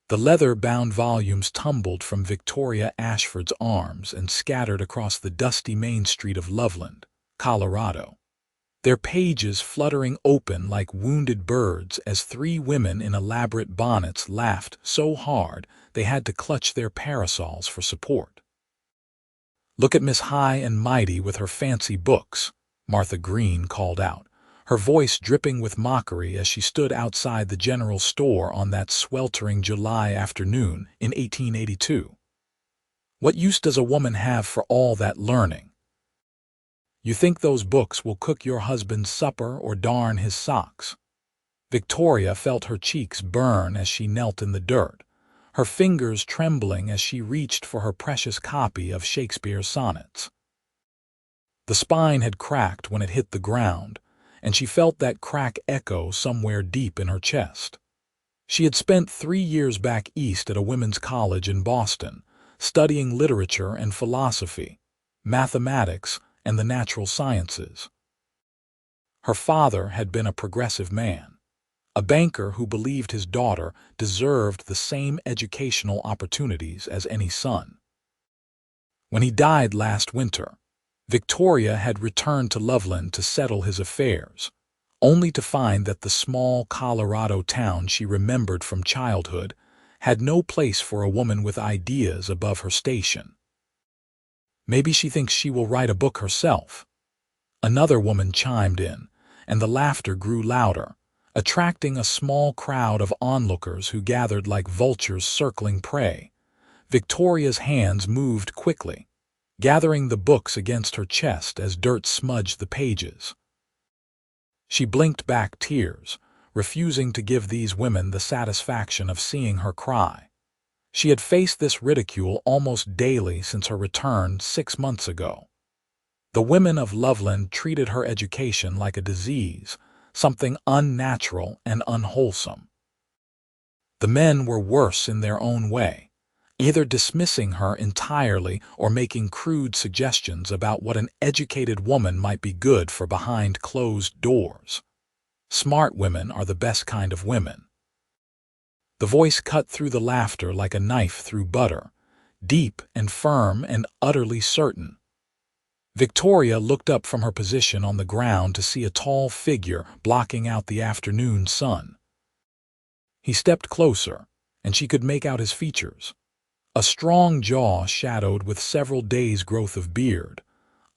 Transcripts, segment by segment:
The leather-bound volumes tumbled from Victoria Ashford's arms and scattered across the dusty main street of Loveland, Colorado, their pages fluttering open like wounded birds as three women in elaborate bonnets laughed so hard they had to clutch their parasols for support. "Look at Miss High and Mighty with her fancy books," Martha Green called out, her voice dripping with mockery as she stood outside the general store on that sweltering July afternoon in 1882. "What use does a woman have for all that learning? You think those books will cook your husband's supper or darn his socks?" Victoria felt her cheeks burn as she knelt in the dirt, her fingers trembling as she reached for her precious copy of Shakespeare's sonnets. The spine had cracked when it hit the ground, and she felt that crack echo somewhere deep in her chest. She had spent 3 years back east at a women's college in Boston, studying literature and philosophy, mathematics, and the natural sciences. Her father had been a progressive man, a banker who believed his daughter deserved the same educational opportunities as any son. When he died last winter, Victoria had returned to Loveland to settle his affairs, only to find that the small Colorado town she remembered from childhood had no place for a woman with ideas above her station. "Maybe she thinks she will write a book herself," another woman chimed in, and the laughter grew louder, attracting a small crowd of onlookers who gathered like vultures circling prey. Victoria's hands moved quickly, gathering the books against her chest as dirt smudged the pages. She blinked back tears, refusing to give these women the satisfaction of seeing her cry. She had faced this ridicule almost daily since her return 6 months ago. The women of Loveland treated her education like a disease, something unnatural and unwholesome. The men were worse in their own way, either dismissing her entirely or making crude suggestions about what an educated woman might be good for behind closed doors. "Smart women are the best kind of women." The voice cut through the laughter like a knife through butter, deep and firm and utterly certain. Victoria looked up from her position on the ground to see a tall figure blocking out the afternoon sun. He stepped closer, and she could make out his features. A strong jaw shadowed with several days' growth of beard,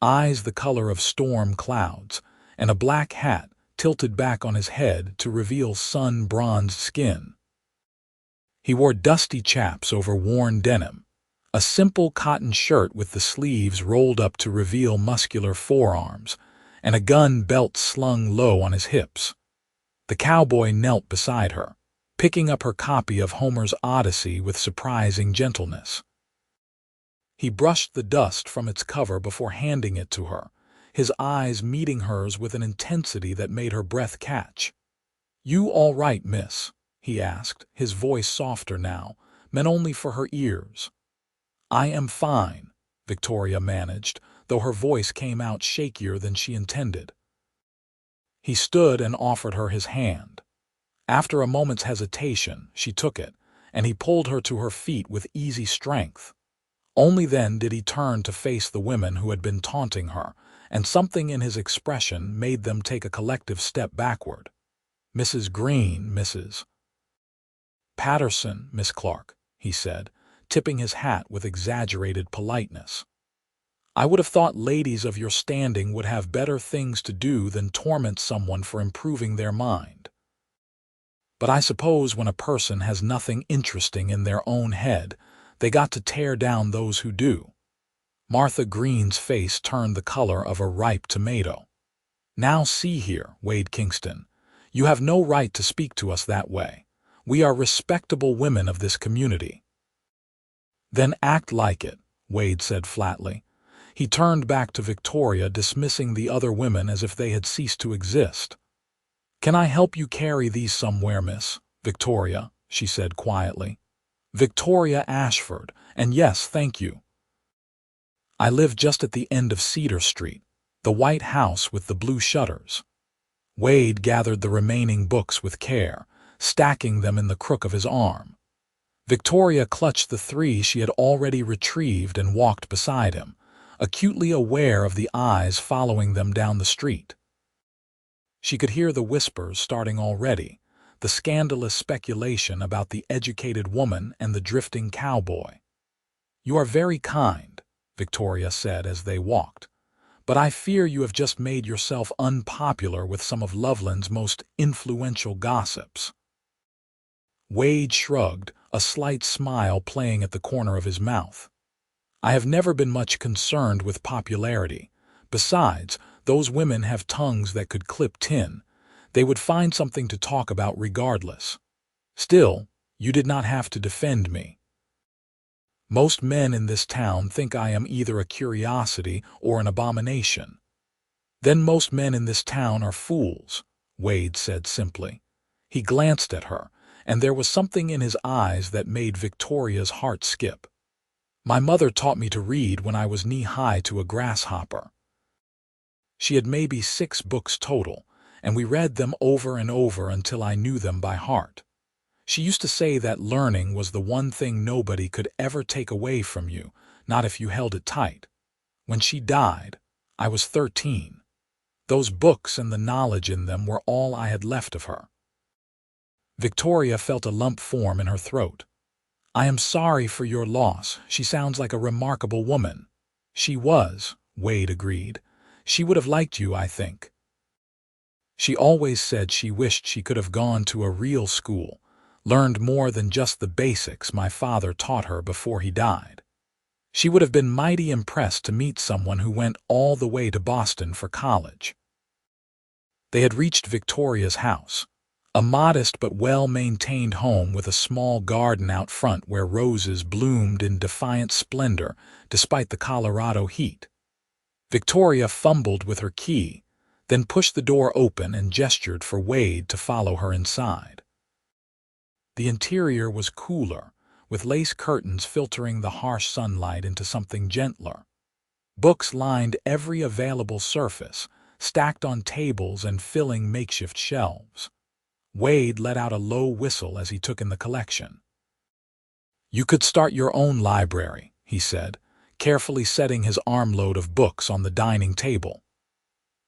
eyes the color of storm clouds, and a black hat tilted back on his head to reveal sun-bronzed skin. He wore dusty chaps over worn denim, a simple cotton shirt with the sleeves rolled up to reveal muscular forearms, and a gun belt slung low on his hips. The cowboy knelt beside her, picking up her copy of Homer's Odyssey with surprising gentleness. He brushed the dust from its cover before handing it to her, his eyes meeting hers with an intensity that made her breath catch. "You all right, miss?" he asked, his voice softer now, meant only for her ears. "I am fine," Victoria managed, though her voice came out shakier than she intended. He stood and offered her his hand. After a moment's hesitation, she took it, and he pulled her to her feet with easy strength. Only then did he turn to face the women who had been taunting her, and something in his expression made them take a collective step backward. "Mrs. Green, Mrs. Patterson, Miss Clark," he said, tipping his hat with exaggerated politeness. "I would have thought ladies of your standing would have better things to do than torment someone for improving their mind. But I suppose when a person has nothing interesting in their own head, they got to tear down those who do." Martha Green's face turned the color of a ripe tomato. "Now see here, Wade Kingston, you have no right to speak to us that way. We are respectable women of this community." "Then act like it," Wade said flatly. He turned back to Victoria, dismissing the other women as if they had ceased to exist. "Can I help you carry these somewhere, Miss Victoria?" she said quietly. "Victoria Ashford, and yes, thank you. I live just at the end of Cedar Street, the white house with the blue shutters." Wade gathered the remaining books with care, stacking them in the crook of his arm. Victoria clutched the 3 she had already retrieved and walked beside him, acutely aware of the eyes following them down the street. She could hear the whispers starting already, the scandalous speculation about the educated woman and the drifting cowboy. "You are very kind," Victoria said as they walked, "but I fear you have just made yourself unpopular with some of Loveland's most influential gossips." Wade shrugged, a slight smile playing at the corner of his mouth. "I have never been much concerned with popularity. Besides, those women have tongues that could clip tin. They would find something to talk about regardless. Still, you did not have to defend me. Most men in this town think I am either a curiosity or an abomination." "Then most men in this town are fools," Wade said simply. He glanced at her, and there was something in his eyes that made Victoria's heart skip. "My mother taught me to read when I was knee-high to a grasshopper. She had maybe 6 books total, and we read them over and over until I knew them by heart. She used to say that learning was the one thing nobody could ever take away from you, not if you held it tight. When she died, I was 13. Those books and the knowledge in them were all I had left of her." Victoria felt a lump form in her throat. "I am sorry for your loss. She sounds like a remarkable woman." "She was," Wade agreed. "She would have liked you, I think. She always said she wished she could have gone to a real school, learned more than just the basics my father taught her before he died. She would have been mighty impressed to meet someone who went all the way to Boston for college." They had reached Victoria's house, a modest but well-maintained home with a small garden out front where roses bloomed in defiant splendor despite the Colorado heat. Victoria fumbled with her key, then pushed the door open and gestured for Wade to follow her inside. The interior was cooler, with lace curtains filtering the harsh sunlight into something gentler. Books lined every available surface, stacked on tables and filling makeshift shelves. Wade let out a low whistle as he took in the collection. "You could start your own library," he said, carefully setting his armload of books on the dining table.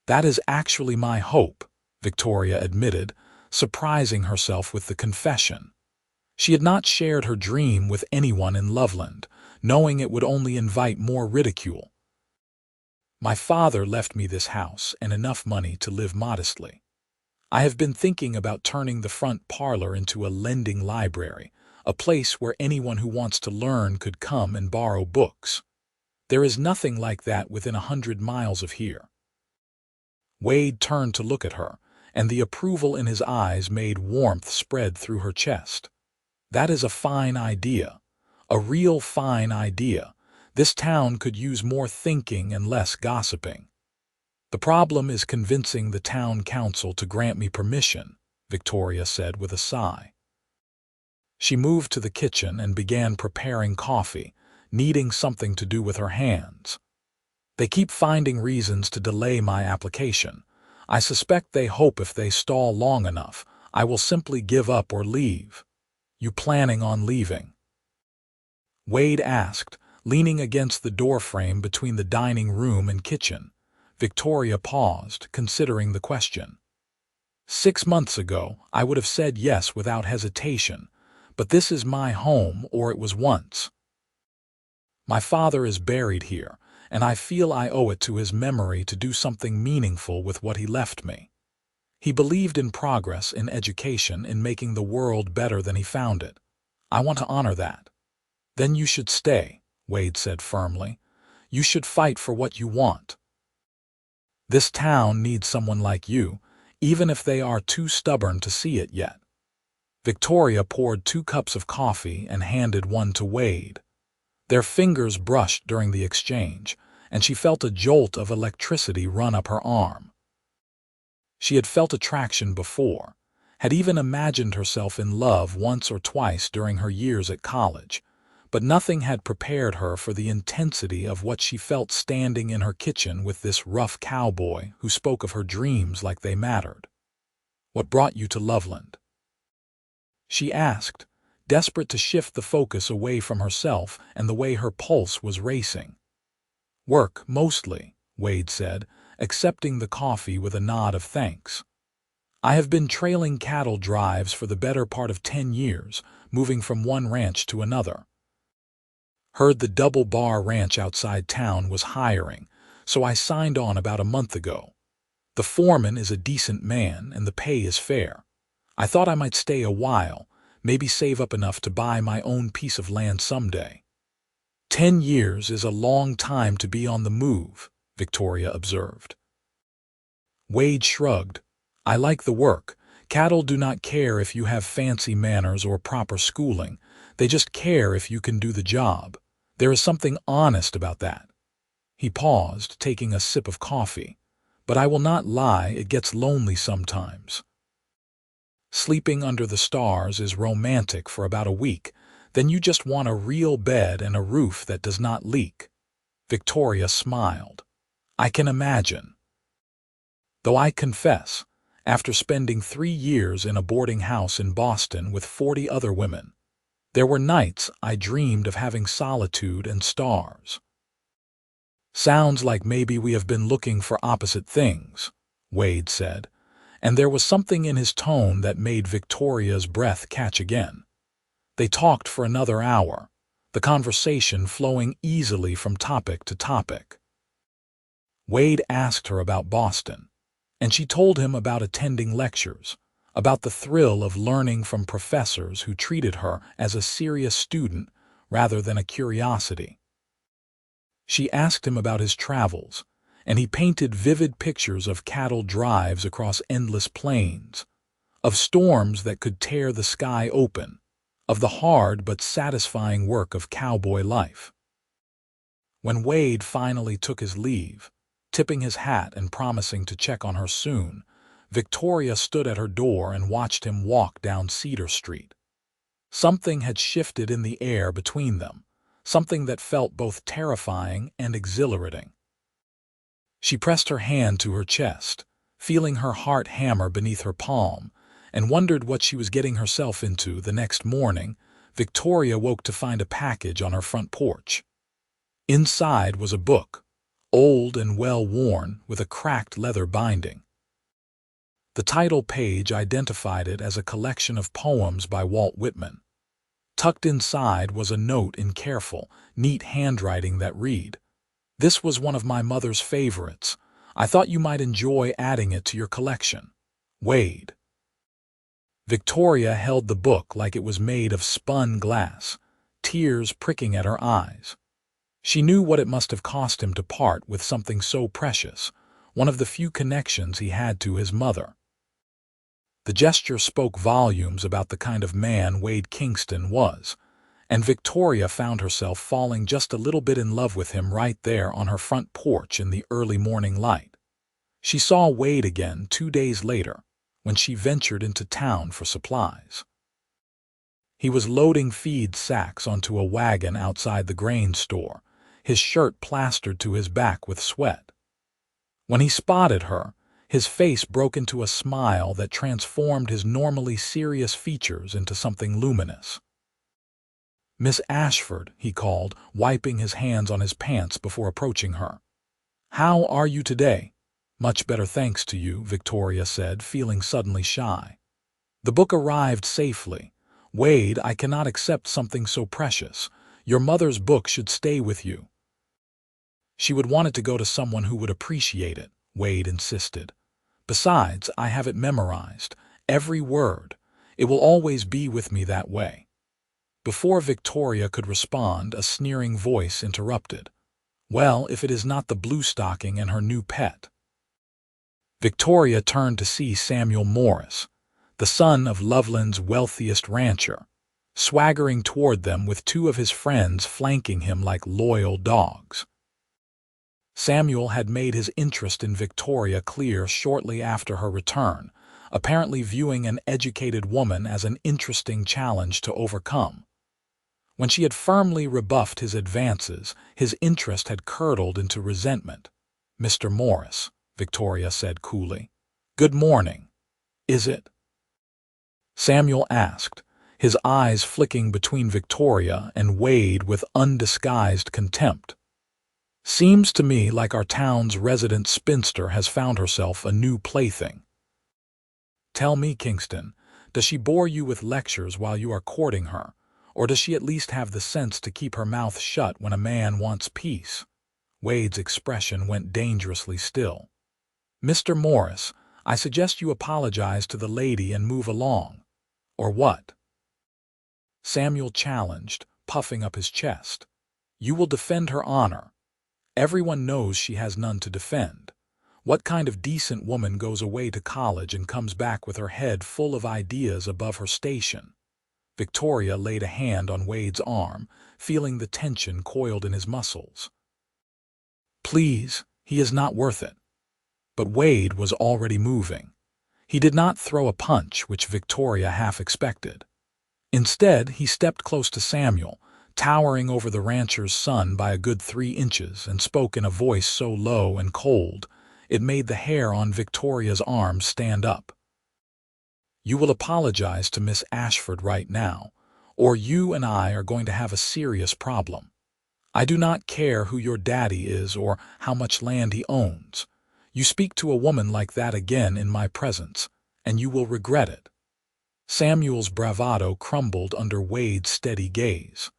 "That is actually my hope," Victoria admitted, surprising herself with the confession. She had not shared her dream with anyone in Loveland, knowing it would only invite more ridicule. "My father left me this house and enough money to live modestly. I have been thinking about turning the front parlor into a lending library, a place where anyone who wants to learn could come and borrow books. There is nothing like that within 100 miles of here." Wade turned to look at her, and the approval in his eyes made warmth spread through her chest. "That is a fine idea. A real fine idea. This town could use more thinking and less gossiping. The problem is convincing the town council to grant me permission," Victoria said with a sigh. She moved to the kitchen and began preparing coffee, needing something to do with her hands. "They keep finding reasons to delay my application. I suspect they hope if they stall long enough, I will simply give up or leave." "You planning on leaving?" Wade asked, leaning against the doorframe between the dining room and kitchen. Victoria paused, considering the question. 6 months ago, I would have said yes without hesitation, but this is my home, or it was once. My father is buried here, and I feel I owe it to his memory to do something meaningful with what he left me. He believed in progress, in education, in making the world better than he found it. I want to honor that." "Then you should stay," Wade said firmly. "You should fight for what you want. This town needs someone like you, even if they are too stubborn to see it yet." Victoria poured 2 cups of coffee and handed one to Wade. Their fingers brushed during the exchange, and she felt a jolt of electricity run up her arm. She had felt attraction before, had even imagined herself in love once or twice during her years at college, but nothing had prepared her for the intensity of what she felt standing in her kitchen with this rough cowboy who spoke of her dreams like they mattered. "What brought you to Loveland?" she asked, desperate to shift the focus away from herself and the way her pulse was racing. "Work, mostly," Wade said, accepting the coffee with a nod of thanks. "I have been trailing cattle drives for the better part of 10 years, moving from one ranch to another. Heard the Double Bar Ranch outside town was hiring, so I signed on about a month ago. The foreman is a decent man and the pay is fair. I thought I might stay a while, maybe save up enough to buy my own piece of land someday." 10 years is a long time to be on the move, Victoria observed. Wade shrugged. "I like the work. Cattle do not care if you have fancy manners or proper schooling. They just care if you can do the job. There is something honest about that." He paused, taking a sip of coffee. "But I will not lie, it gets lonely sometimes. Sleeping under the stars is romantic for about a week. Then you just want a real bed and a roof that does not leak." Victoria smiled. "I can imagine. Though I confess, after spending 3 years in a boarding house in Boston with 40 other women, there were nights I dreamed of having solitude and stars." "Sounds like maybe we have been looking for opposite things," Wade said, and there was something in his tone that made Victoria's breath catch again. They talked for another hour, the conversation flowing easily from topic to topic. Wade asked her about Boston, and she told him about attending lectures, about the thrill of learning from professors who treated her as a serious student rather than a curiosity. She asked him about his travels, and he painted vivid pictures of cattle drives across endless plains, of storms that could tear the sky open, of the hard but satisfying work of cowboy life. When Wade finally took his leave, tipping his hat and promising to check on her soon, Victoria stood at her door and watched him walk down Cedar Street. Something had shifted in the air between them, something that felt both terrifying and exhilarating. She pressed her hand to her chest, feeling her heart hammer beneath her palm, and wondered what she was getting herself into. The next morning, Victoria woke to find a package on her front porch. Inside was a book, old and well-worn, with a cracked leather binding. The title page identified it as a collection of poems by Walt Whitman. Tucked inside was a note in careful, neat handwriting that read, "This was one of my mother's favorites. I thought you might enjoy adding it to your collection. Wade." Victoria held the book like it was made of spun glass, tears pricking at her eyes. She knew what it must have cost him to part with something so precious, one of the few connections he had to his mother. The gesture spoke volumes about the kind of man Wade Kingston was, and Victoria found herself falling just a little bit in love with him right there on her front porch in the early morning light. She saw Wade again 2 days later, when she ventured into town for supplies. He was loading feed sacks onto a wagon outside the grain store, his shirt plastered to his back with sweat. When he spotted her, his face broke into a smile that transformed his normally serious features into something luminous. "Miss Ashford," he called, wiping his hands on his pants before approaching her. "How are you today?" "Much better, thanks to you," Victoria said, feeling suddenly shy. "The book arrived safely. Wade, I cannot accept something so precious. Your mother's book should stay with you." "She would want it to go to someone who would appreciate it," Wade insisted. "Besides, I have it memorized, every word. It will always be with me that way." Before Victoria could respond, a sneering voice interrupted. "Well, if it is not the bluestocking and her new pet." Victoria turned to see Samuel Morris, the son of Loveland's wealthiest rancher, swaggering toward them with 2 of his friends flanking him like loyal dogs. Samuel had made his interest in Victoria clear shortly after her return, apparently viewing an educated woman as an interesting challenge to overcome. When she had firmly rebuffed his advances, his interest had curdled into resentment. "Mr. Morris," Victoria said coolly. "Good morning. Is it?" Samuel asked, his eyes flicking between Victoria and Wade with undisguised contempt. "Seems to me like our town's resident spinster has found herself a new plaything. Tell me, Kingston, does she bore you with lectures while you are courting her, or does she at least have the sense to keep her mouth shut when a man wants peace?" Wade's expression went dangerously still. "Mr. Morris, I suggest you apologize to the lady and move along. Or what?" Samuel challenged, puffing up his chest. "You will defend her honor. Everyone knows she has none to defend. What kind of decent woman goes away to college and comes back with her head full of ideas above her station?" Victoria laid a hand on Wade's arm, feeling the tension coiled in his muscles. "Please, he is not worth it." But Wade was already moving. He did not throw a punch, which Victoria half expected. Instead, he stepped close to Samuel, towering over the rancher's son by a good 3 inches, and spoke in a voice so low and cold it made the hair on Victoria's arm stand up. "You will apologize to Miss Ashford right now, or you and I are going to have a serious problem. I do not care who your daddy is or how much land he owns. You speak to a woman like that again in my presence, and you will regret it." Samuel's bravado crumbled under Wade's steady gaze.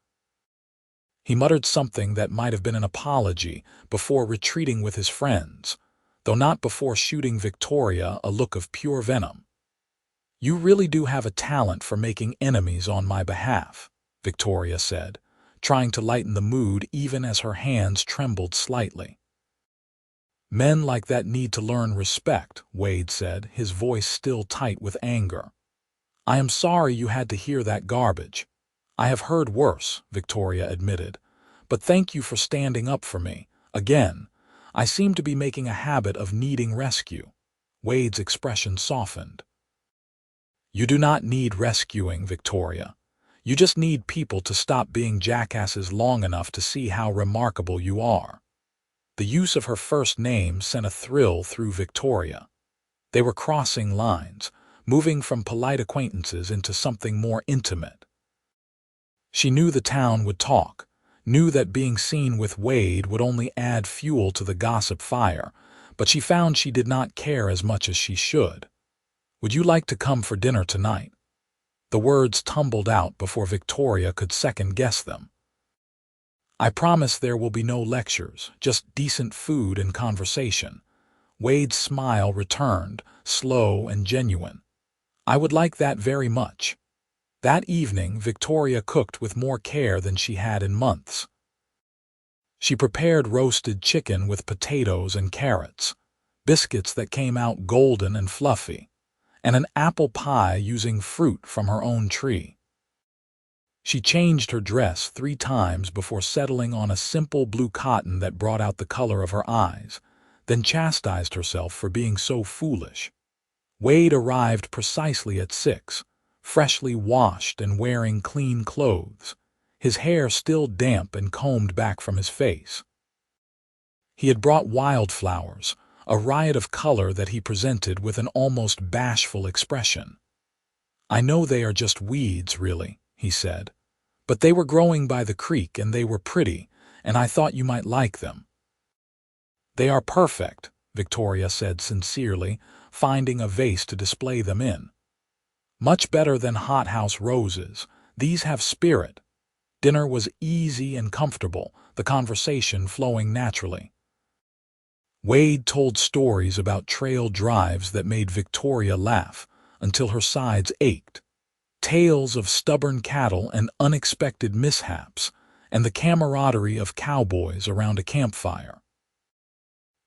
He muttered something that might have been an apology before retreating with his friends, though not before shooting Victoria a look of pure venom. "You really do have a talent for making enemies on my behalf," Victoria said, trying to lighten the mood even as her hands trembled slightly. "Men like that need to learn respect," Wade said, his voice still tight with anger. "I am sorry you had to hear that garbage." "I have heard worse," Victoria admitted. "But thank you for standing up for me. Again, I seem to be making a habit of needing rescue." Wade's expression softened. "You do not need rescuing, Victoria. You just need people to stop being jackasses long enough to see how remarkable you are." The use of her first name sent a thrill through Victoria. They were crossing lines, moving from polite acquaintances into something more intimate. She knew the town would talk, knew that being seen with Wade would only add fuel to the gossip fire, but she found she did not care as much as she should. "Would you like to come for dinner tonight?" The words tumbled out before Victoria could second-guess them. "I promise there will be no lectures, just decent food and conversation." Wade's smile returned, slow and genuine. "I would like that very much." That evening, Victoria cooked with more care than she had in months. She prepared roasted chicken with potatoes and carrots, biscuits that came out golden and fluffy, and an apple pie using fruit from her own tree. She changed her dress 3 times before settling on a simple blue cotton that brought out the color of her eyes, then chastised herself for being so foolish. Wade arrived precisely at 6, freshly washed and wearing clean clothes, his hair still damp and combed back from his face. He had brought wildflowers, a riot of color that he presented with an almost bashful expression. "I know they are just weeds, really," he said, "but they were growing by the creek and they were pretty, and I thought you might like them." "They are perfect," Victoria said sincerely, finding a vase to display them in. "Much better than hothouse roses. These have spirit." Dinner was easy and comfortable, the conversation flowing naturally. Wade told stories about trail drives that made Victoria laugh until her sides ached, tales of stubborn cattle and unexpected mishaps, and the camaraderie of cowboys around a campfire.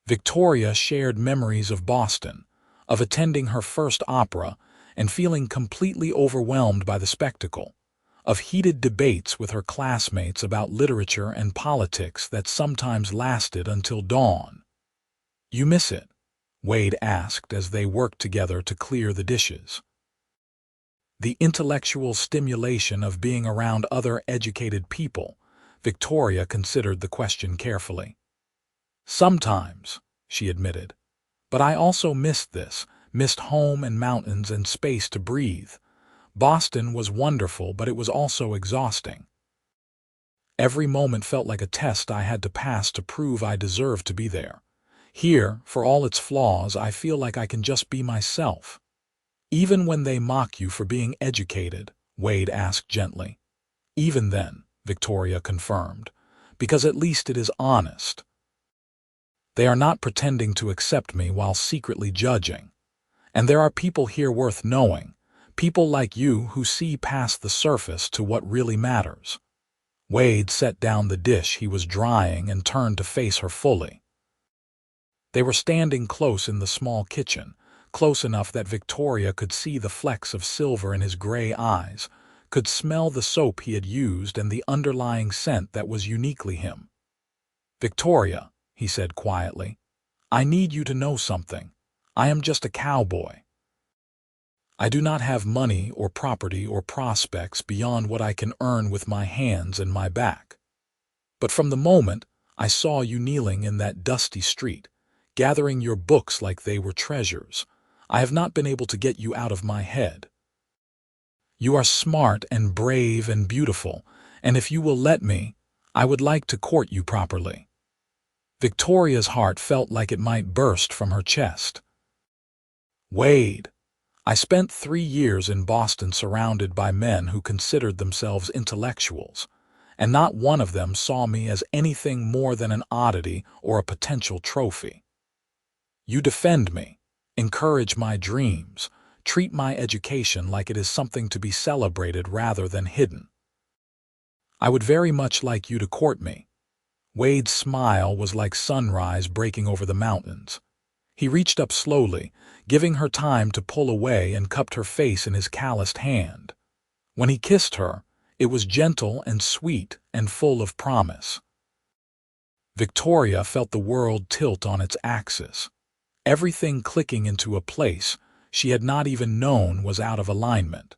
Victoria shared memories of Boston, of attending her first opera and feeling completely overwhelmed by the spectacle, of heated debates with her classmates about literature and politics that sometimes lasted until dawn. "You miss it?" Wade asked as they worked together to clear the dishes. The intellectual stimulation of being around other educated people, Victoria considered the question carefully. "Sometimes," she admitted, "but I also missed this, missed home and mountains and space to breathe. Boston was wonderful, but it was also exhausting. Every moment felt like a test I had to pass to prove I deserved to be there. Here, for all its flaws, I feel like I can just be myself. Even when they mock you for being educated, Wade asked gently. Even then, Victoria confirmed, because at least it is honest. They are not pretending to accept me while secretly judging. And there are people here worth knowing, people like you who see past the surface to what really matters. Wade set down the dish he was drying and turned to face her fully. They were standing close in the small kitchen, close enough that Victoria could see the flecks of silver in his gray eyes, could smell the soap he had used and the underlying scent that was uniquely him. "Victoria," he said quietly, "I need you to know something. I am just a cowboy. I do not have money or property or prospects beyond what I can earn with my hands and my back. But from the moment I saw you kneeling in that dusty street, gathering your books like they were treasures, I have not been able to get you out of my head. You are smart and brave and beautiful, and if you will let me, I would like to court you properly." Victoria's heart felt like it might burst from her chest. "Wade, I spent 3 years in Boston surrounded by men who considered themselves intellectuals, and not one of them saw me as anything more than an oddity or a potential trophy. You defend me, encourage my dreams, treat my education like it is something to be celebrated rather than hidden. I would very much like you to court me." Wade's smile was like sunrise breaking over the mountains. He reached up slowly, giving her time to pull away, and cupped her face in his calloused hand. When he kissed her, it was gentle and sweet and full of promise. Victoria felt the world tilt on its axis, everything clicking into a place she had not even known was out of alignment.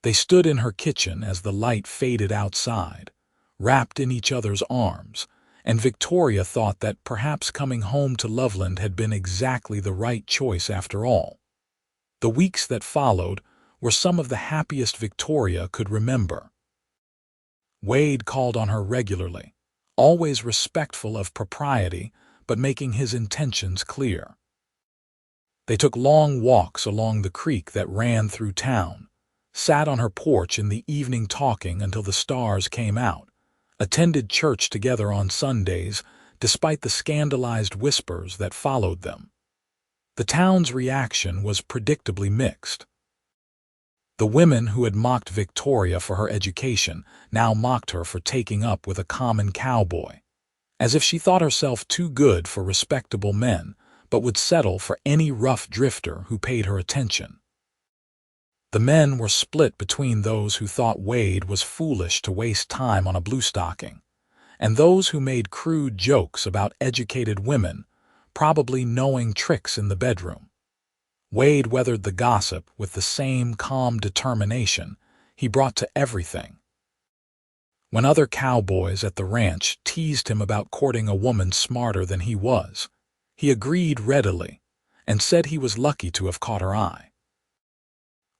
They stood in her kitchen as the light faded outside, wrapped in each other's arms, and Victoria thought that perhaps coming home to Loveland had been exactly the right choice after all. The weeks that followed were some of the happiest Victoria could remember. Wade called on her regularly, always respectful of propriety, but making his intentions clear. They took long walks along the creek that ran through town, sat on her porch in the evening talking until the stars came out, attended church together on Sundays despite the scandalized whispers that followed them. The town's reaction was predictably mixed. The women who had mocked Victoria for her education now mocked her for taking up with a common cowboy, as if she thought herself too good for respectable men, but would settle for any rough drifter who paid her attention. The men were split between those who thought Wade was foolish to waste time on a bluestocking, and those who made crude jokes about educated women, probably knowing tricks in the bedroom. Wade weathered the gossip with the same calm determination he brought to everything. When other cowboys at the ranch teased him about courting a woman smarter than he was, he agreed readily and said he was lucky to have caught her eye.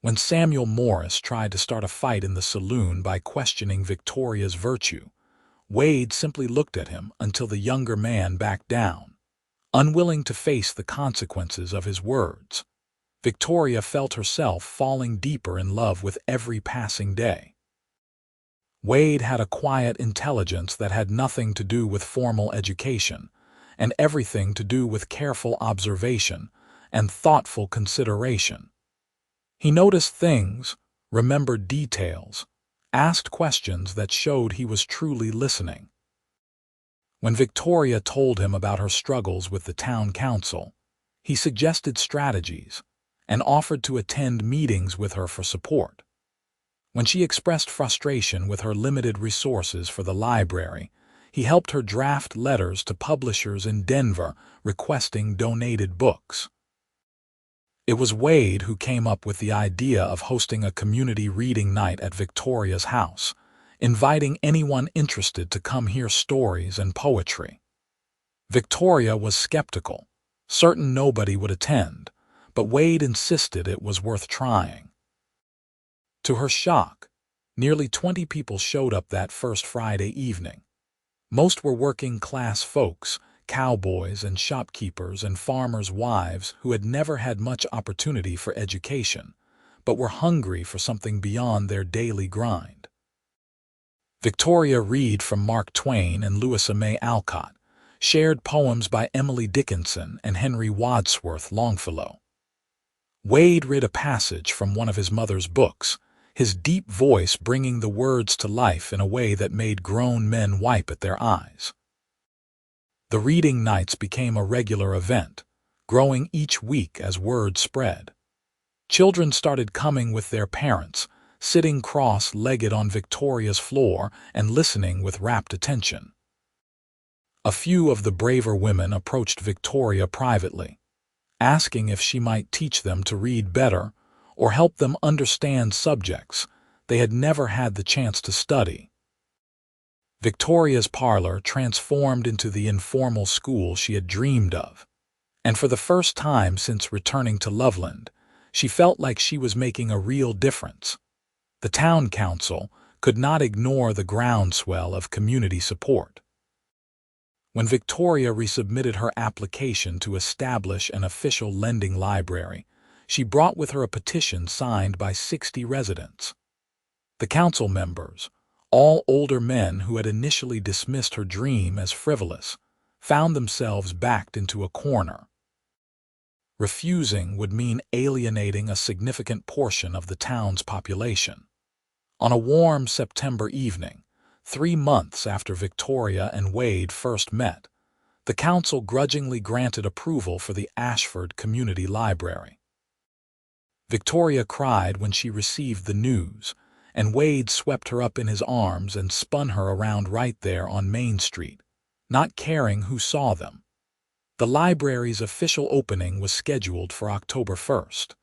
When Samuel Morris tried to start a fight in the saloon by questioning Victoria's virtue, Wade simply looked at him until the younger man backed down, unwilling to face the consequences of his words. Victoria felt herself falling deeper in love with every passing day. Wade had a quiet intelligence that had nothing to do with formal education, and everything to do with careful observation and thoughtful consideration. He noticed things, remembered details, asked questions that showed he was truly listening. When Victoria told him about her struggles with the town council, he suggested strategies and offered to attend meetings with her for support. When she expressed frustration with her limited resources for the library, he helped her draft letters to publishers in Denver requesting donated books. It was Wade who came up with the idea of hosting a community reading night at Victoria's house, inviting anyone interested to come hear stories and poetry. Victoria was skeptical, certain nobody would attend, but Wade insisted it was worth trying. To her shock, nearly 20 people showed up that first Friday evening. Most were working-class folks, cowboys and shopkeepers and farmers' wives who had never had much opportunity for education, but were hungry for something beyond their daily grind. Victoria read from Mark Twain and Louisa May Alcott, shared poems by Emily Dickinson and Henry Wadsworth Longfellow. Wade read a passage from one of his mother's books, his deep voice bringing the words to life in a way that made grown men wipe at their eyes. The reading nights became a regular event, growing each week as word spread. Children started coming with their parents, sitting cross-legged on Victoria's floor and listening with rapt attention. A few of the braver women approached Victoria privately, asking if she might teach them to read better or help them understand subjects they had never had the chance to study. Victoria's parlor transformed into the informal school she had dreamed of, and for the first time since returning to Loveland, she felt like she was making a real difference. The town council could not ignore the groundswell of community support. When Victoria resubmitted her application to establish an official lending library, she brought with her a petition signed by 60 residents. The council members, all older men who had initially dismissed her dream as frivolous, found themselves backed into a corner. Refusing would mean alienating a significant portion of the town's population. On a warm September evening, 3 months after Victoria and Wade first met, the council grudgingly granted approval for the Ashford Community Library. Victoria cried when she received the news, and Wade swept her up in his arms and spun her around right there on Main Street, not caring who saw them. The library's official opening was scheduled for October 1st.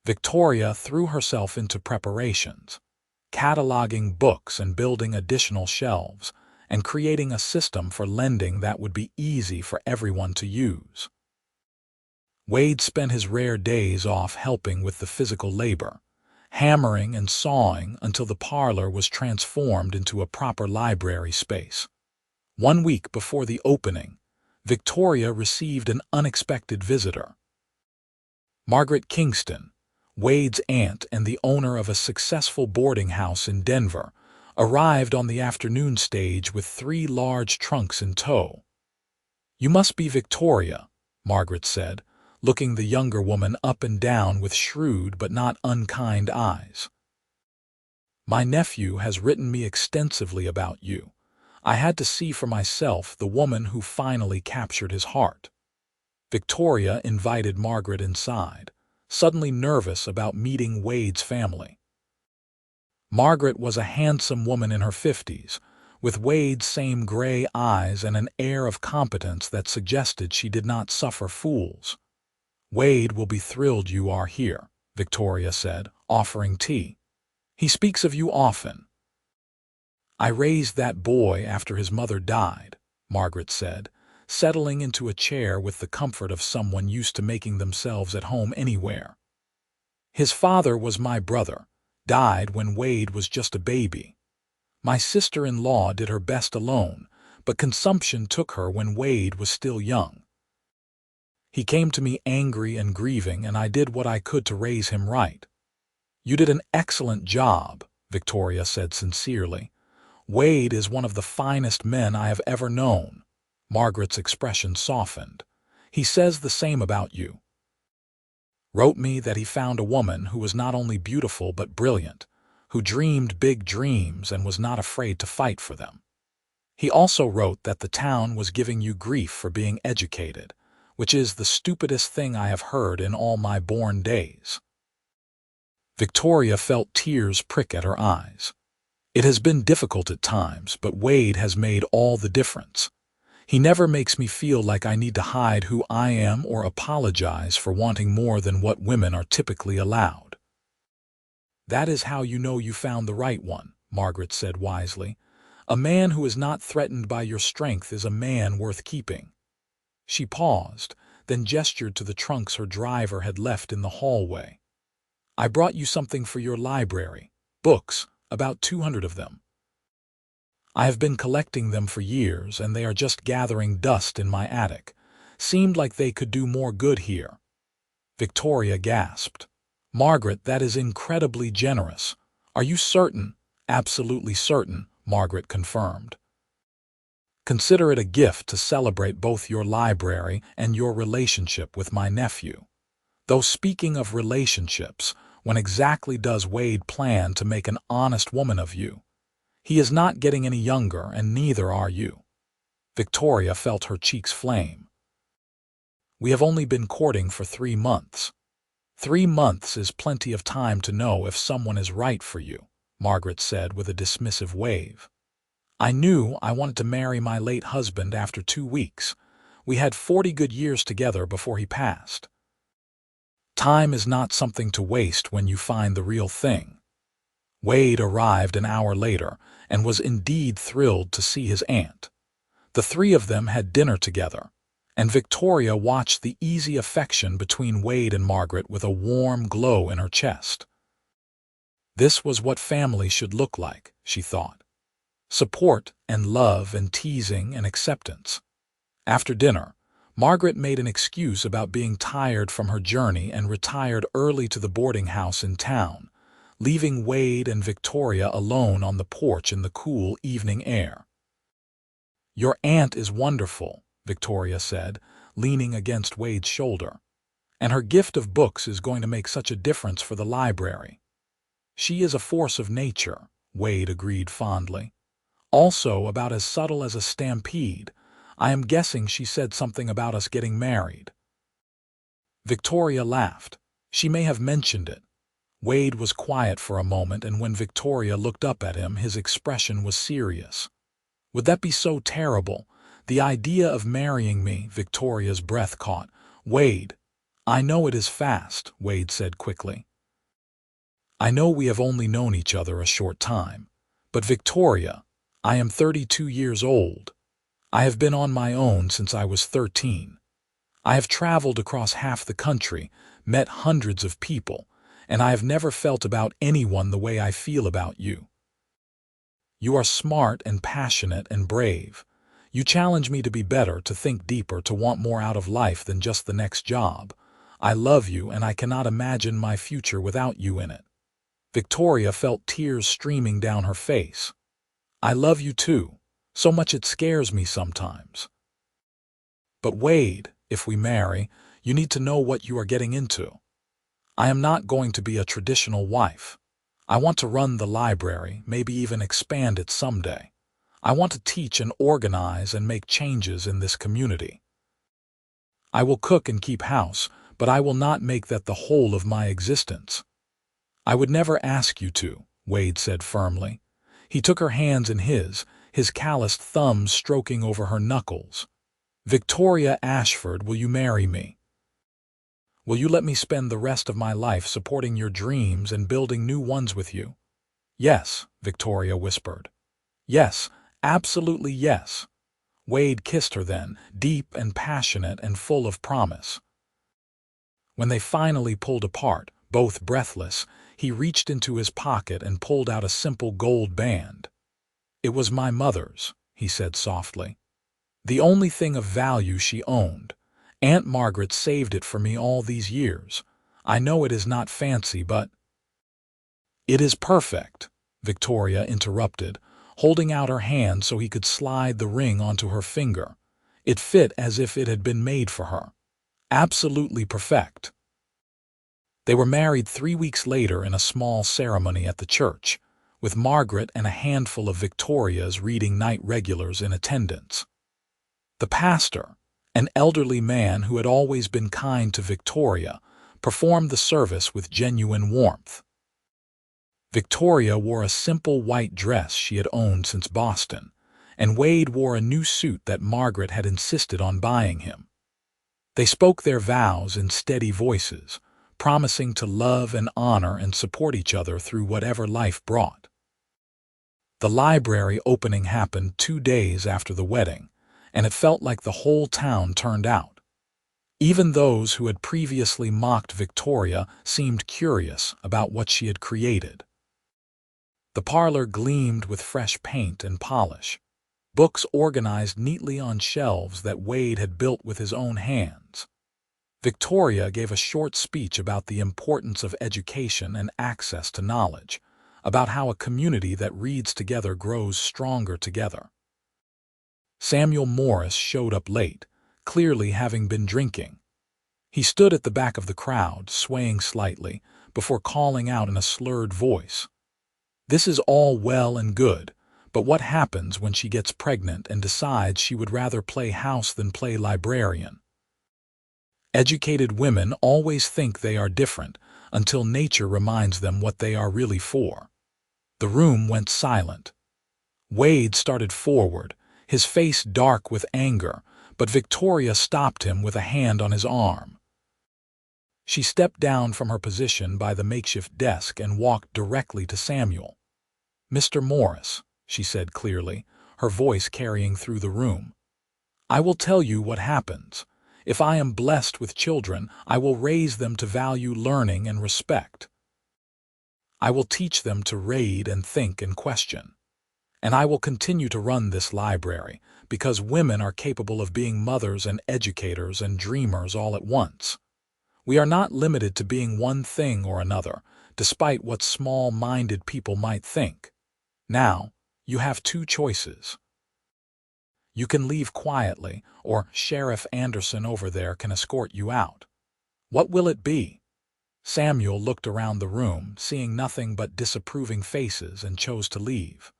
Victoria threw herself into preparations, cataloging books and building additional shelves, and creating a system for lending that would be easy for everyone to use. Wade spent his rare days off helping with the physical labor, hammering and sawing until the parlor was transformed into a proper library space. 1 week before the opening, Victoria received an unexpected visitor. Margaret Kingston, Wade's aunt and the owner of a successful boarding house in Denver, arrived on the afternoon stage with 3 large trunks in tow. "You must be Victoria," Margaret said, looking the younger woman up and down with shrewd but not unkind eyes. "My nephew has written me extensively about you. I had to see for myself the woman who finally captured his heart." Victoria invited Margaret inside, suddenly nervous about meeting Wade's family. Margaret was a handsome woman in her 50s, with Wade's same gray eyes and an air of competence that suggested she did not suffer fools. "Wade will be thrilled you are here," Victoria said, offering tea. "He speaks of you often." "I raised that boy after his mother died," Margaret said, settling into a chair with the comfort of someone used to making themselves at home anywhere. "His father was my brother, died when Wade was just a baby. My sister-in-law did her best alone, but consumption took her when Wade was still young. He came to me angry and grieving, and I did what I could to raise him right." "You did an excellent job," Victoria said sincerely. "Wade is one of the finest men I have ever known." Margaret's expression softened. "He says the same about you. Wrote me that he found a woman who was not only beautiful but brilliant, who dreamed big dreams and was not afraid to fight for them. He also wrote that the town was giving you grief for being educated, which is the stupidest thing I have heard in all my born days." Victoria felt tears prick at her eyes. "It has been difficult at times, but Wade has made all the difference. He never makes me feel like I need to hide who I am or apologize for wanting more than what women are typically allowed." "That is how you know you found the right one," Margaret said wisely. "A man who is not threatened by your strength is a man worth keeping." She paused, then gestured to the trunks her driver had left in the hallway. I brought you something for your library. Books, about 200 of them. I have been collecting them for years, and they are just gathering dust in my attic. Seemed like they could do more good here. Victoria gasped. Margaret, that is incredibly generous. Are you certain? Absolutely certain, Margaret confirmed. Consider it a gift to celebrate both your library and your relationship with my nephew. Though speaking of relationships, when exactly does Wade plan to make an honest woman of you? He is not getting any younger, and neither are you. Victoria felt her cheeks flame. We have only been courting for 3 months. 3 months is plenty of time to know if someone is right for you, Margaret said with a dismissive wave. I knew I wanted to marry my late husband after 2 weeks. We had 40 good years together before he passed. Time is not something to waste when you find the real thing. Wade arrived an hour later and was indeed thrilled to see his aunt. The three of them had dinner together, and Victoria watched the easy affection between Wade and Margaret with a warm glow in her chest. This was what family should look like, she thought. Support and love and teasing and acceptance. After dinner, Margaret made an excuse about being tired from her journey and retired early to the boarding house in town, leaving Wade and Victoria alone on the porch in the cool evening air. Your aunt is wonderful, Victoria said, leaning against Wade's shoulder, and her gift of books is going to make such a difference for the library. She is a force of nature, Wade agreed fondly. Also about as subtle as a stampede. I am guessing she said something about us getting married. Victoria laughed. She may have mentioned it. Wade was quiet for a moment, and when Victoria looked up at him, his expression was serious. Would that be so terrible? The idea of marrying me, Victoria's breath caught. Wade. I know it is fast, Wade said quickly. I know we have only known each other a short time. But Victoria, I am 32 years old. I have been on my own since I was 13. I have traveled across half the country, met hundreds of people, and I have never felt about anyone the way I feel about you. You are smart and passionate and brave. You challenge me to be better, to think deeper, to want more out of life than just the next job. I love you, and I cannot imagine my future without you in it. Victoria felt tears streaming down her face. I love you too. So much it scares me sometimes. But Wade, if we marry, you need to know what you are getting into. I am not going to be a traditional wife. I want to run the library, maybe even expand it someday. I want to teach and organize and make changes in this community. I will cook and keep house, but I will not make that the whole of my existence. I would never ask you to, Wade said firmly. He took her hands in his calloused thumbs stroking over her knuckles. Victoria Ashford, will you marry me? Will you let me spend the rest of my life supporting your dreams and building new ones with you? Yes, Victoria whispered. Yes, absolutely yes. Wade kissed her then, deep and passionate and full of promise. When they finally pulled apart, both breathless, he reached into his pocket and pulled out a simple gold band. It was my mother's, he said softly. The only thing of value she owned. Aunt Margaret saved it for me all these years. I know it is not fancy, but— It is perfect, Victoria interrupted, holding out her hand so he could slide the ring onto her finger. It fit as if it had been made for her. Absolutely perfect. They were married 3 weeks later in a small ceremony at the church, with Margaret and a handful of Victoria's reading night regulars in attendance. The pastor, an elderly man who had always been kind to Victoria, performed the service with genuine warmth. Victoria wore a simple white dress she had owned since Boston, and Wade wore a new suit that Margaret had insisted on buying him. They spoke their vows in steady voices, promising to love and honor and support each other through whatever life brought. The library opening happened 2 days after the wedding, and it felt like the whole town turned out. Even those who had previously mocked Victoria seemed curious about what she had created. The parlor gleamed with fresh paint and polish, books organized neatly on shelves that Wade had built with his own hands. Victoria gave a short speech about the importance of education and access to knowledge, about how a community that reads together grows stronger together. Samuel Morris showed up late, clearly having been drinking. He stood at the back of the crowd, swaying slightly, before calling out in a slurred voice, "This is all well and good, but what happens when she gets pregnant and decides she would rather play house than play librarian?" Educated women always think they are different until nature reminds them what they are really for. The room went silent. Wade started forward, his face dark with anger, but Victoria stopped him with a hand on his arm. She stepped down from her position by the makeshift desk and walked directly to Samuel. "Mr. Morris," she said clearly, her voice carrying through the room, "I will tell you what happens. If I am blessed with children, I will raise them to value learning and respect. I will teach them to read and think and question. And I will continue to run this library because women are capable of being mothers and educators and dreamers all at once. We are not limited to being one thing or another, despite what small-minded people might think. Now, you have two choices. You can leave quietly, or Sheriff Anderson over there can escort you out. What will it be?" Samuel looked around the room, seeing nothing but disapproving faces, and chose to leave.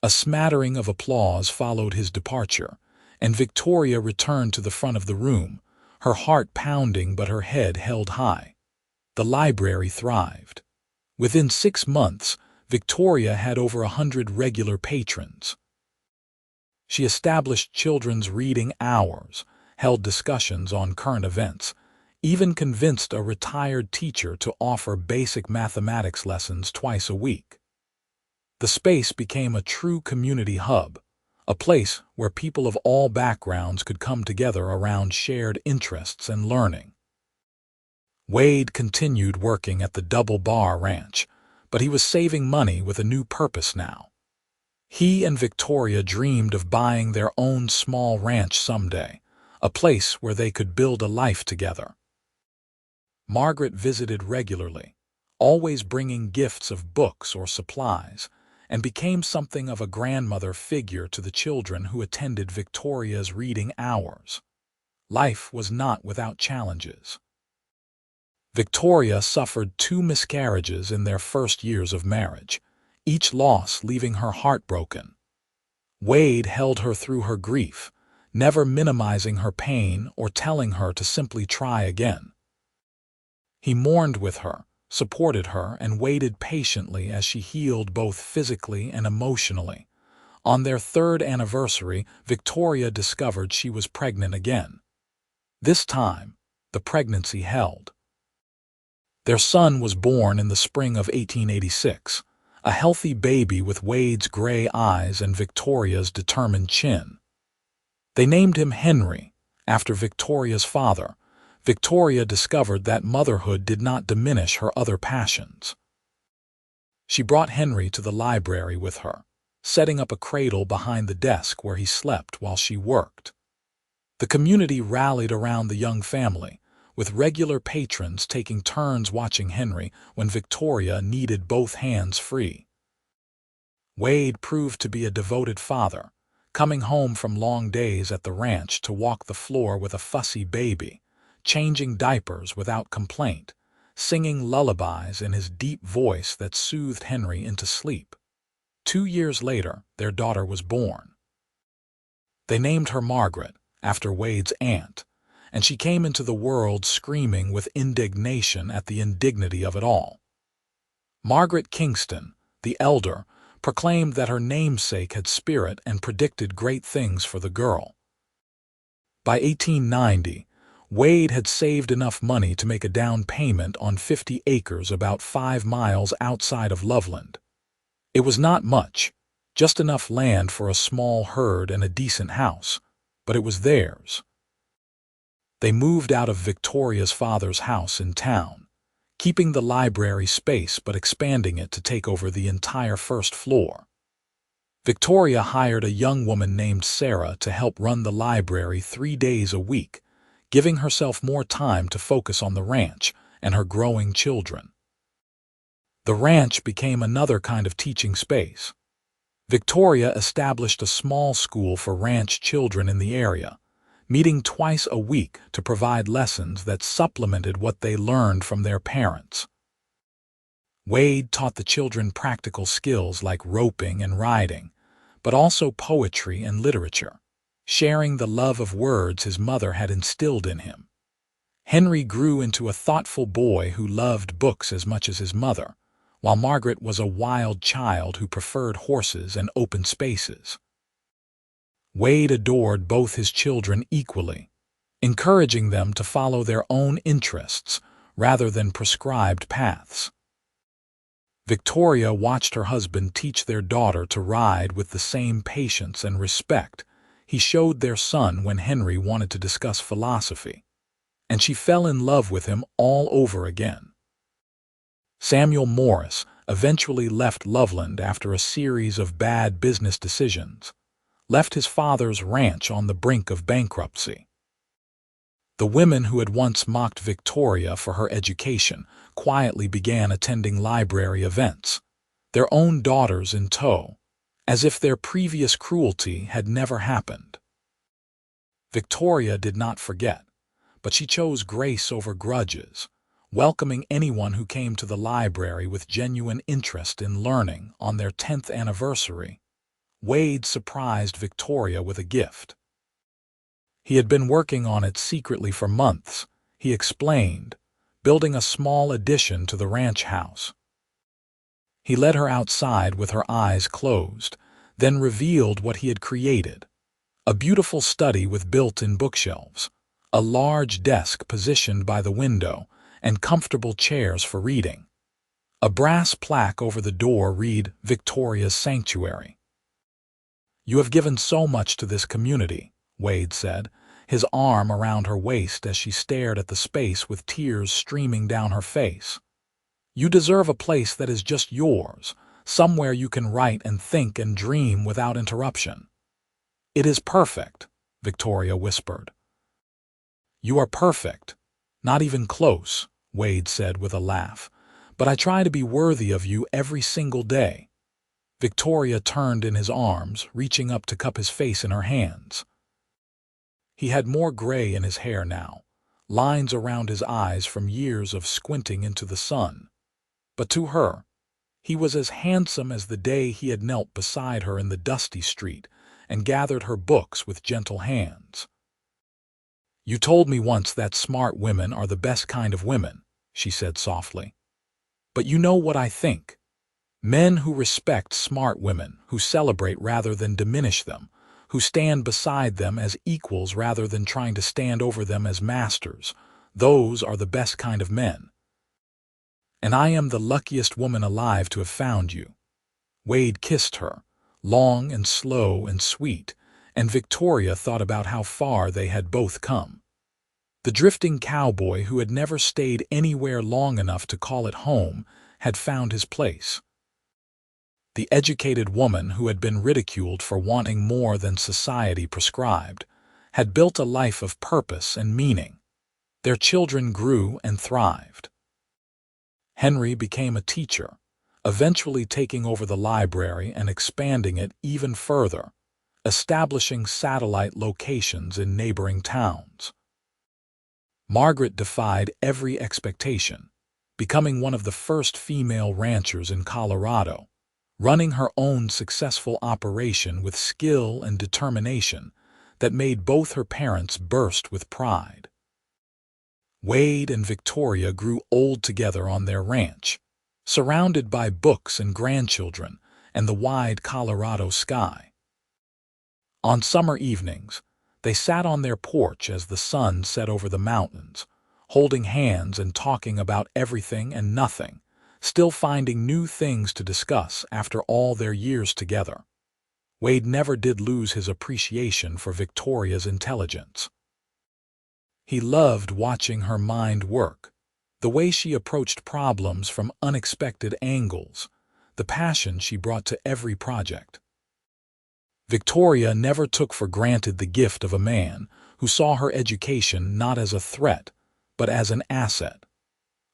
A smattering of applause followed his departure, and Victoria returned to the front of the room, her heart pounding but her head held high. The library thrived. Within 6 months, Victoria had over 100 regular patrons. She established children's reading hours, held discussions on current events, even convinced a retired teacher to offer basic mathematics lessons twice a week. The space became a true community hub, a place where people of all backgrounds could come together around shared interests and learning. Wade continued working at the Double Bar Ranch, but he was saving money with a new purpose now. He and Victoria dreamed of buying their own small ranch someday, a place where they could build a life together. Margaret visited regularly, always bringing gifts of books or supplies, and became something of a grandmother figure to the children who attended Victoria's reading hours. Life was not without challenges. Victoria suffered 2 miscarriages in their first years of marriage, each loss leaving her heartbroken. Wade held her through her grief, never minimizing her pain or telling her to simply try again. He mourned with her, supported her, and waited patiently as she healed both physically and emotionally. On their 3rd anniversary, Victoria discovered she was pregnant again. This time, the pregnancy held. Their son was born in the spring of 1886, a healthy baby with Wade's gray eyes and Victoria's determined chin. They named him Henry, after Victoria's father. Victoria discovered that motherhood did not diminish her other passions. She brought Henry to the library with her, setting up a cradle behind the desk where he slept while she worked. The community rallied around the young family, with regular patrons taking turns watching Henry when Victoria needed both hands free. Wade proved to be a devoted father, coming home from long days at the ranch to walk the floor with a fussy baby, changing diapers without complaint, singing lullabies in his deep voice that soothed Henry into sleep. 2 years later, their daughter was born. They named her Margaret, after Wade's aunt, and she came into the world screaming with indignation at the indignity of it all. Margaret Kingston, the elder, proclaimed that her namesake had spirit and predicted great things for the girl. By 1890, Wade had saved enough money to make a down payment on 50 acres about 5 miles outside of Loveland. It was not much, just enough land for a small herd and a decent house, but it was theirs. They moved out of Victoria's father's house in town, keeping the library space but expanding it to take over the entire first floor. Victoria hired a young woman named Sarah to help run the library 3 days a week, giving herself more time to focus on the ranch and her growing children. The ranch became another kind of teaching space. Victoria established a small school for ranch children in the area, meeting twice a week to provide lessons that supplemented what they learned from their parents. Wade taught the children practical skills like roping and riding, but also poetry and literature, sharing the love of words his mother had instilled in him. Henry grew into a thoughtful boy who loved books as much as his mother, while Margaret was a wild child who preferred horses and open spaces. Wade adored both his children equally, encouraging them to follow their own interests rather than prescribed paths. Victoria watched her husband teach their daughter to ride with the same patience and respect he showed their son when Henry wanted to discuss philosophy, and she fell in love with him all over again. Samuel Morris eventually left Loveland after a series of bad business decisions, left his father's ranch on the brink of bankruptcy. The women who had once mocked Victoria for her education quietly began attending library events, their own daughters in tow, as if their previous cruelty had never happened. Victoria did not forget, but she chose grace over grudges, welcoming anyone who came to the library with genuine interest in learning. On their 10th anniversary, Wade surprised Victoria with a gift. He had been working on it secretly for months, he explained, building a small addition to the ranch house. He led her outside with her eyes closed, then revealed what he had created: a beautiful study with built-in bookshelves, a large desk positioned by the window, and comfortable chairs for reading. A brass plaque over the door read, "Victoria's Sanctuary." "You have given so much to this community," Wade said, his arm around her waist as she stared at the space with tears streaming down her face. "You deserve a place that is just yours, somewhere you can write and think and dream without interruption." "It is perfect," Victoria whispered. "You are perfect. Not even close," Wade said with a laugh, "but I try to be worthy of you every single day." Victoria turned in his arms, reaching up to cup his face in her hands. He had more gray in his hair now, lines around his eyes from years of squinting into the sun. But to her, he was as handsome as the day he had knelt beside her in the dusty street and gathered her books with gentle hands. "You told me once that smart women are the best kind of women," she said softly. "But you know what I think. Men who respect smart women, who celebrate rather than diminish them, who stand beside them as equals rather than trying to stand over them as masters, those are the best kind of men. And I am the luckiest woman alive to have found you." Wade kissed her, long and slow and sweet, and Victoria thought about how far they had both come. The drifting cowboy who had never stayed anywhere long enough to call it home had found his place. The educated woman who had been ridiculed for wanting more than society prescribed had built a life of purpose and meaning. Their children grew and thrived. Henry became a teacher, eventually taking over the library and expanding it even further, establishing satellite locations in neighboring towns. Margaret defied every expectation, becoming one of the first female ranchers in Colorado, running her own successful operation with skill and determination that made both her parents burst with pride. Wade and Victoria grew old together on their ranch, surrounded by books and grandchildren and the wide Colorado sky. On summer evenings, they sat on their porch as the sun set over the mountains, holding hands and talking about everything and nothing, still finding new things to discuss after all their years together. Wade never did lose his appreciation for Victoria's intelligence. He loved watching her mind work, the way she approached problems from unexpected angles, the passion she brought to every project. Victoria never took for granted the gift of a man who saw her education not as a threat, but as an asset,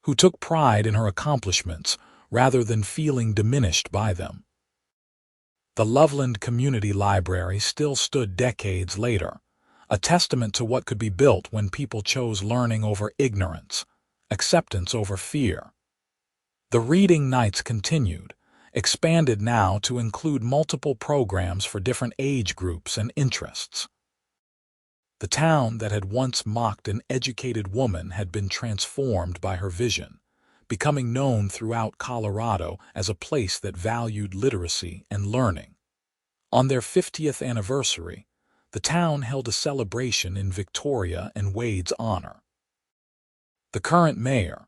who took pride in her accomplishments rather than feeling diminished by them. The Loveland Community Library still stood decades later, a testament to what could be built when people chose learning over ignorance, acceptance over fear. The reading nights continued, expanded now to include multiple programs for different age groups and interests. The town that had once mocked an educated woman had been transformed by her vision, becoming known throughout Colorado as a place that valued literacy and learning. On their 50th anniversary, the town held a celebration in Victoria and Wade's honor. The current mayor,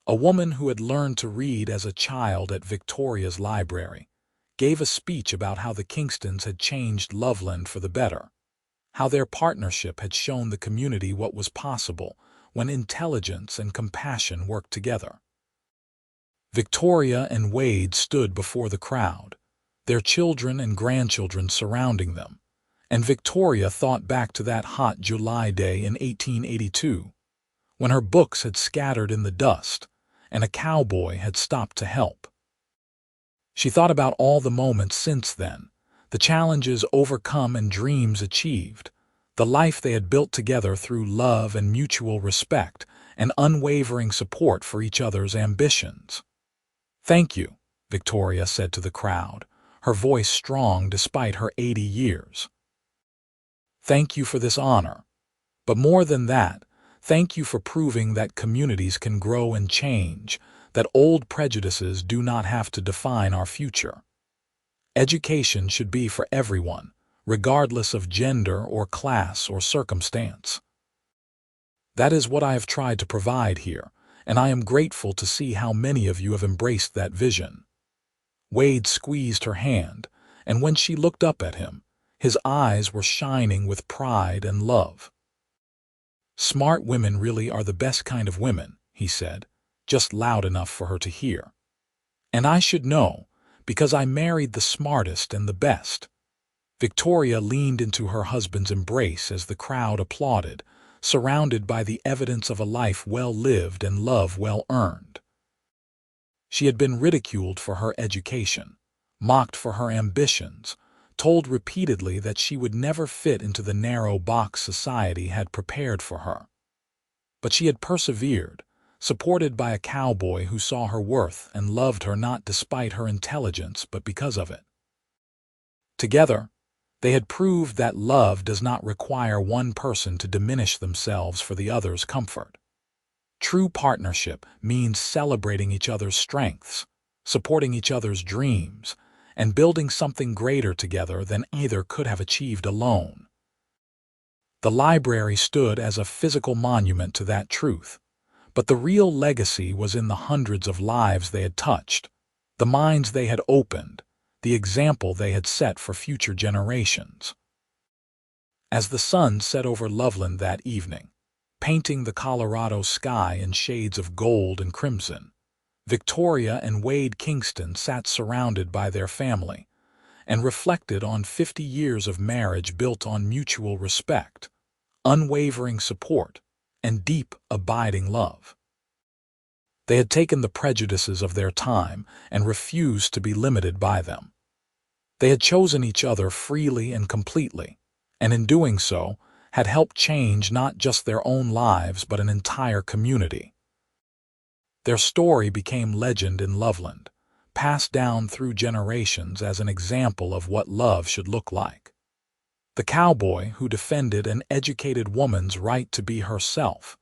a woman who had learned to read as a child at Victoria's library, gave a speech about how the Kingstons had changed Loveland for the better, how their partnership had shown the community what was possible when intelligence and compassion worked together. Victoria and Wade stood before the crowd, their children and grandchildren surrounding them, and Victoria thought back to that hot July day in 1882, when her books had scattered in the dust and a cowboy had stopped to help. She thought about all the moments since then, the challenges overcome and dreams achieved, the life they had built together through love and mutual respect and unwavering support for each other's ambitions. "Thank you," Victoria said to the crowd, her voice strong despite her 80 years. "Thank you for this honor. But more than that, thank you for proving that communities can grow and change, that old prejudices do not have to define our future. Education should be for everyone, regardless of gender or class or circumstance. That is what I have tried to provide here, and I am grateful to see how many of you have embraced that vision." Wade squeezed her hand, and when she looked up at him, his eyes were shining with pride and love. "Smart women really are the best kind of women," he said, just loud enough for her to hear. "And I should know, because I married the smartest and the best." Victoria leaned into her husband's embrace as the crowd applauded, surrounded by the evidence of a life well lived and love well earned. She had been ridiculed for her education, mocked for her ambitions, told repeatedly that she would never fit into the narrow box society had prepared for her. But she had persevered, supported by a cowboy who saw her worth and loved her not despite her intelligence but because of it. Together, they had proved that love does not require one person to diminish themselves for the other's comfort. True partnership means celebrating each other's strengths, supporting each other's dreams, and building something greater together than either could have achieved alone. The library stood as a physical monument to that truth, but the real legacy was in the hundreds of lives they had touched, the minds they had opened, the example they had set for future generations. As the sun set over Loveland that evening, painting the Colorado sky in shades of gold and crimson, Victoria and Wade Kingston sat surrounded by their family and reflected on 50 years of marriage built on mutual respect, unwavering support, and deep, abiding love. They had taken the prejudices of their time and refused to be limited by them. They had chosen each other freely and completely, and in doing so, had helped change not just their own lives but an entire community. Their story became legend in Loveland, passed down through generations as an example of what love should look like. The cowboy who defended an educated woman's right to be herself,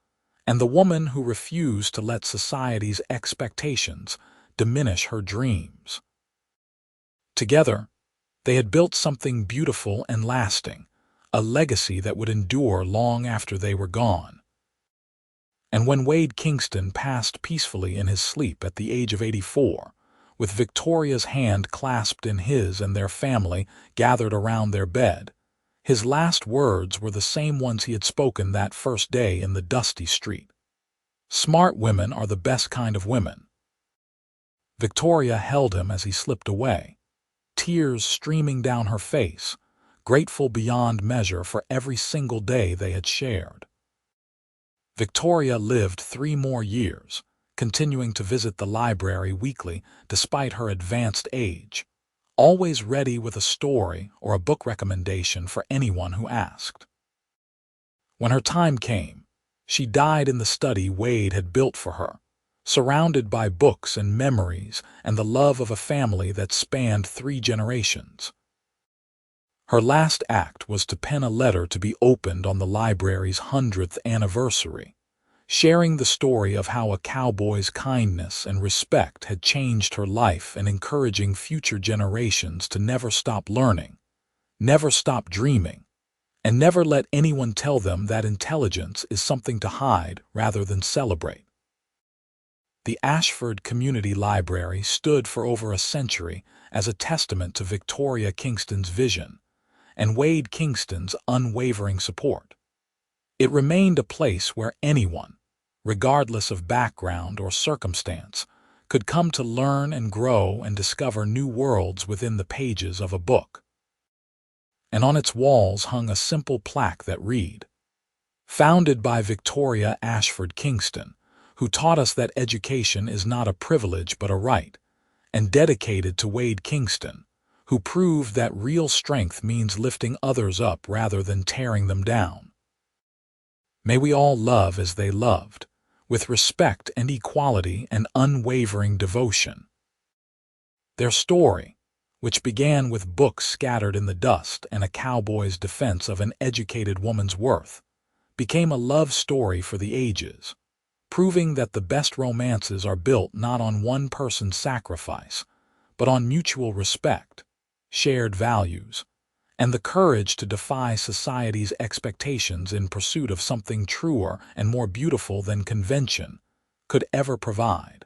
and the woman who refused to let society's expectations diminish her dreams. Together, they had built something beautiful and lasting, a legacy that would endure long after they were gone. And when Wade Kingston passed peacefully in his sleep at the age of 84, with Victoria's hand clasped in his and their family gathered around their bed, His last words were the same ones he had spoken that first day in the dusty street. "Smart women are the best kind of women." Victoria held him as he slipped away, tears streaming down her face, grateful beyond measure for every single day they had shared. Victoria lived 3 more years, continuing to visit the library weekly despite her advanced age, always ready with a story or a book recommendation for anyone who asked. When her time came, she died in the study Wade had built for her, surrounded by books and memories and the love of a family that spanned 3 generations. Her last act was to pen a letter to be opened on the library's 100th anniversary, sharing the story of how a cowboy's kindness and respect had changed her life and encouraging future generations to never stop learning, never stop dreaming, and never let anyone tell them that intelligence is something to hide rather than celebrate. The Ashford Community Library stood for over a century as a testament to Victoria Kingston's vision and Wade Kingston's unwavering support. It remained a place where anyone, regardless of background or circumstance, could come to learn and grow and discover new worlds within the pages of a book. And on its walls hung a simple plaque that read, "Founded by Victoria Ashford Kingston, who taught us that education is not a privilege but a right, and dedicated to Wade Kingston, who proved that real strength means lifting others up rather than tearing them down." May we all love as they loved, with respect and equality and unwavering devotion. Their story, which began with books scattered in the dust and a cowboy's defense of an educated woman's worth, became a love story for the ages, proving that the best romances are built not on one person's sacrifice, but on mutual respect, shared values, and the courage to defy society's expectations in pursuit of something truer and more beautiful than convention could ever provide.